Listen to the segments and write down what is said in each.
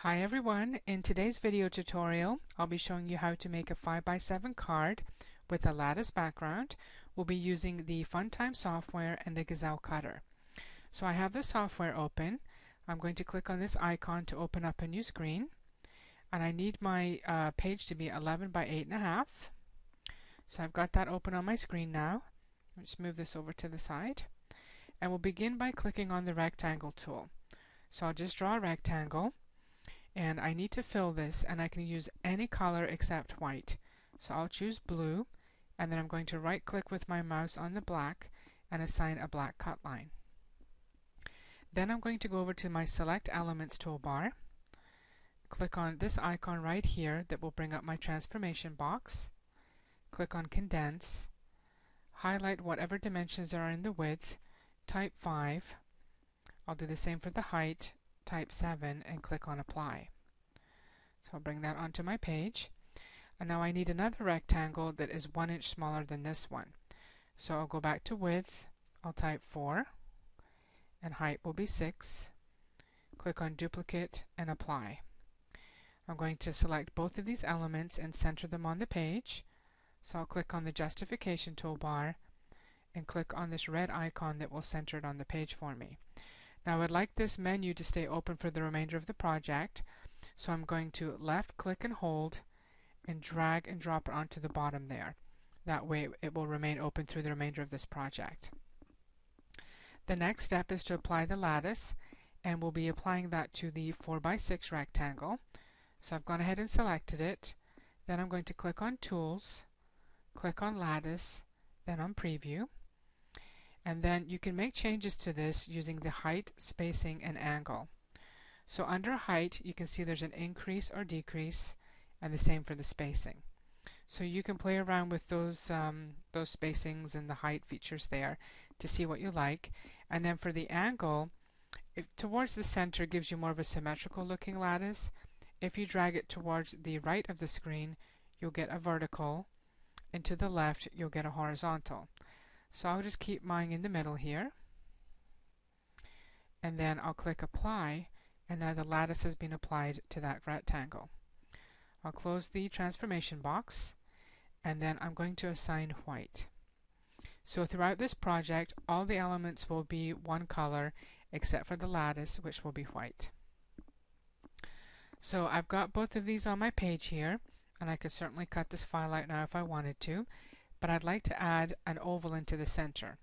Hi everyone, in today's video tutorial I'll be showing you how to make a 5x7 card with a lattice background. We'll be using the Funtime software and the Gazelle cutter. So I have the software open. I'm going to click on this icon to open up a new screen, and I need my page to be 11 by 8.5. So I've got that open on my screen now. Let's move this over to the side, and we'll begin by clicking on the rectangle tool. So I'll just draw a rectangle, and I need to fill this, and I can use any color except white. So I'll choose blue, and then I'm going to right click with my mouse on the black and assign a black cut line. Then I'm going to go over to my Select Elements toolbar, click on this icon right here that will bring up my transformation box, click on Condense, highlight whatever dimensions are in the width, type 5, I'll do the same for the height, type 7, and click on Apply. So I'll bring that onto my page, and now I need another rectangle that is 1 inch smaller than this one. So I'll go back to width, I'll type 4, and height will be 6. Click on Duplicate and Apply. I'm going to select both of these elements and center them on the page. So I'll click on the Justification toolbar and click on this red icon that will center it on the page for me. Now I would like this menu to stay open for the remainder of the project, so I'm going to left click and hold and drag and drop it onto the bottom there. That way it will remain open through the remainder of this project. The next step is to apply the lattice, and we'll be applying that to the 4x6 rectangle. So I've gone ahead and selected it. Then I'm going to click on Tools, click on Lattice, then on Preview. And then you can make changes to this using the height, spacing, and angle. So under height, you can see there's an increase or decrease, and the same for the spacing. So you can play around with those spacings and the height features there to see what you like. And then for the angle, towards the center gives you more of a symmetrical looking lattice. If you drag it towards the right of the screen, you'll get a vertical, and to the left, you'll get a horizontal. So I'll just keep mine in the middle here, and then I'll click Apply, and now the lattice has been applied to that rectangle. I'll close the transformation box, and then I'm going to assign white. So throughout this project, all the elements will be one color except for the lattice, which will be white. So I've got both of these on my page here, and I could certainly cut this file out now if I wanted to, but I'd like to add an oval into the center.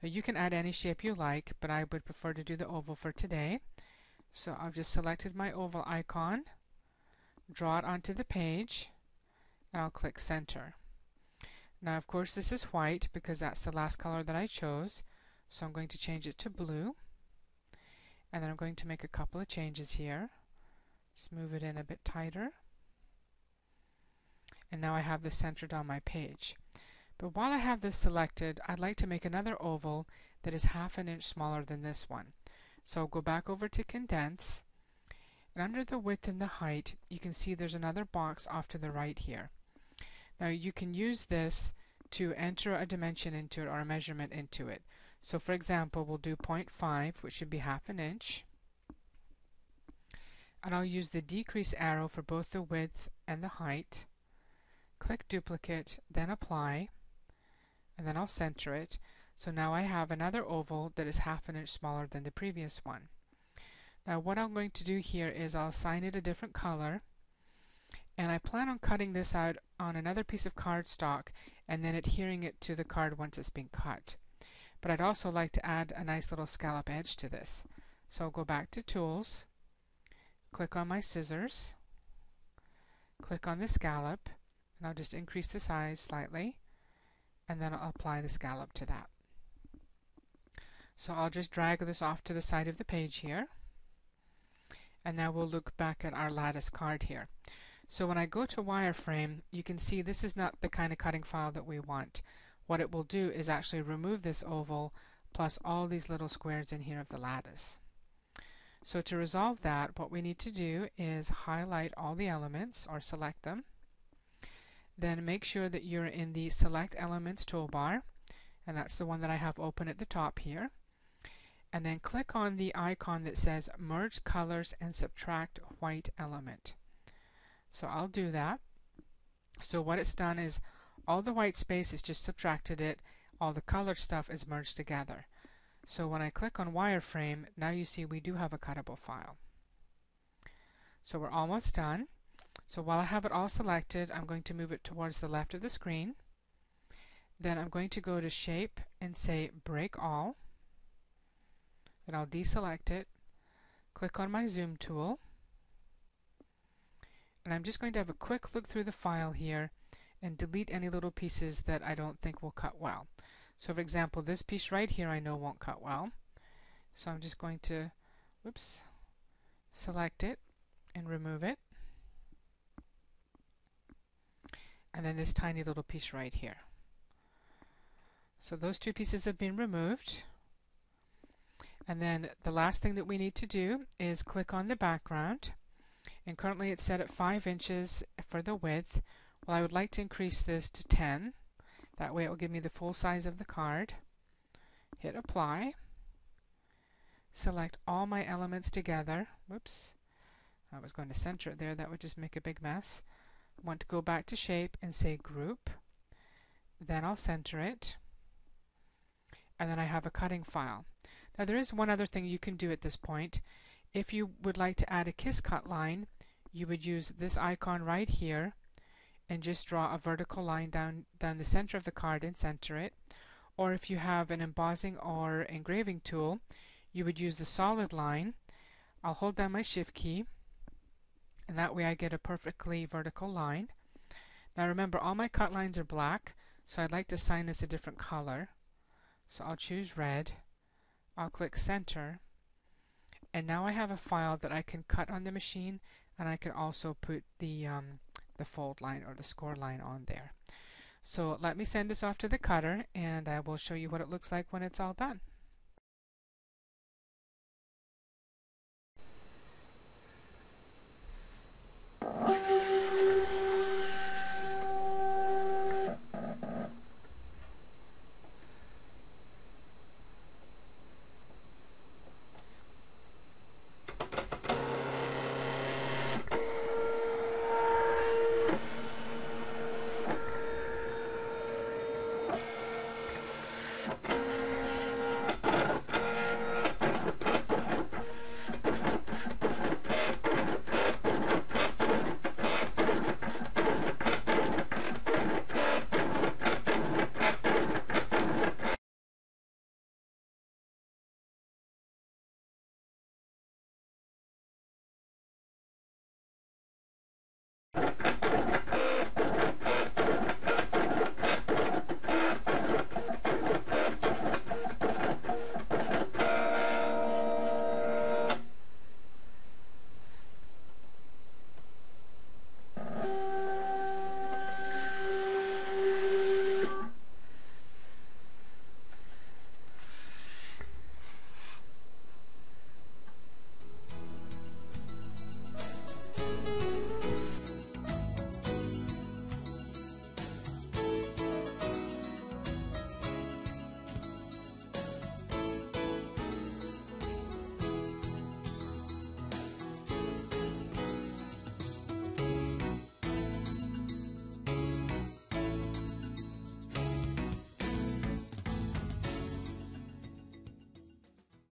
Now you can add any shape you like, but I would prefer to do the oval for today. So I've just selected my oval icon, draw it onto the page, and I'll click Center. Now of course this is white because that's the last color that I chose, so I'm going to change it to blue, and then I'm going to make a couple of changes here. Just move it in a bit tighter, and now I have this centered on my page. But while I have this selected, I'd like to make another oval that is 1/2 inch smaller than this one. So I'll go back over to Condense, and under the width and the height, you can see there's another box off to the right here. Now you can use this to enter a dimension into it or a measurement into it. So for example, we'll do 0.5, which should be 1/2 inch. And I'll use the decrease arrow for both the width and the height. Click Duplicate, then Apply, and then I'll center it. So now I have another oval that is 1/2 inch smaller than the previous one. Now what I'm going to do here is I'll assign it a different color, and I plan on cutting this out on another piece of cardstock and then adhering it to the card once it's been cut. But I'd also like to add a nice little scallop edge to this. So I'll go back to Tools, click on my scissors, click on the scallop, and I'll just increase the size slightly, and then I'll apply the scallop to that. So I'll just drag this off to the side of the page here, and now we'll look back at our lattice card here. So when I go to wireframe, you can see this is not the kind of cutting file that we want. What it will do is actually remove this oval plus all these little squares in here of the lattice. So to resolve that, what we need to do is highlight all the elements or select them. Then make sure that you're in the Select Elements toolbar, and that's the one that I have open at the top here. and then click on the icon that says Merge Colors and Subtract White Element. So I'll do that. So what it's done is all the white space is just subtracted it, all the colored stuff is merged together. So when I click on wireframe, now you see we do have a cuttable file. So we're almost done. So while I have it all selected, I'm going to move it towards the left of the screen. Then I'm going to go to Shape and say Break All. Then I'll deselect it, click on my Zoom tool, and I'm just going to have a quick look through the file here and delete any little pieces that I don't think will cut well. So for example, this piece right here I know won't cut well. So I'm just going to, select it and remove it. And then this tiny little piece right here. So those two pieces have been removed. And then the last thing that we need to do is click on the background. And currently it's set at 5 inches for the width. Well, I would like to increase this to 10. That way it will give me the full size of the card. Hit Apply. Select all my elements together. Whoops. I was going to center it there. That would just make a big mess. I want to go back to Shape and say Group. Then I'll center it. And then I have a cutting file. Now there is one other thing you can do at this point. If you would like to add a kiss cut line, you would use this icon right here and just draw a vertical line down the center of the card and center it. Or if you have an embossing or engraving tool, you would use the solid line. I'll hold down my Shift key, and that way I get a perfectly vertical line. Now remember, all my cut lines are black, so I'd like to assign this a different color. So I'll choose red. I'll click Center, and now I have a file that I can cut on the machine, and I can also put the fold line or the score line on there. So let me send this off to the cutter, and I will show you what it looks like when it's all done.